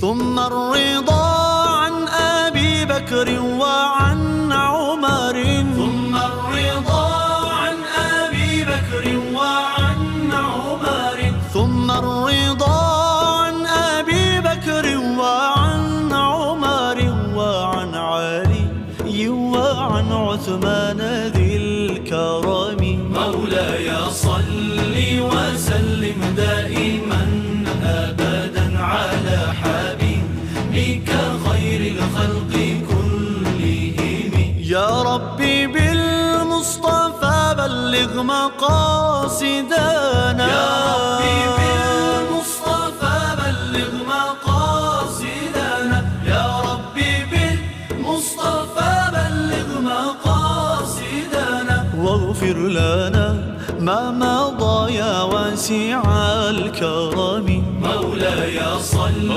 ثم الرضا عن أبي بكر وعن عمر، ثم الرضا عن أبي بكر وعن عمر، ثم الرضا عن أبي بكر وعن عمر وعن علي وعن عثمان ذي الكرم. مولاي صل وسلم دائما أبدا على حبيبك خير الخلق كلهم. يا ربي بالمصطفى بلغ مقاصدنا، يا ربي بالمصطفى بلغ مقاصدنا، يا ربي بالمصطفى بلغ مقاصدنا، واغفر لنا ما مضى يا واسع الكرم. مولاي صل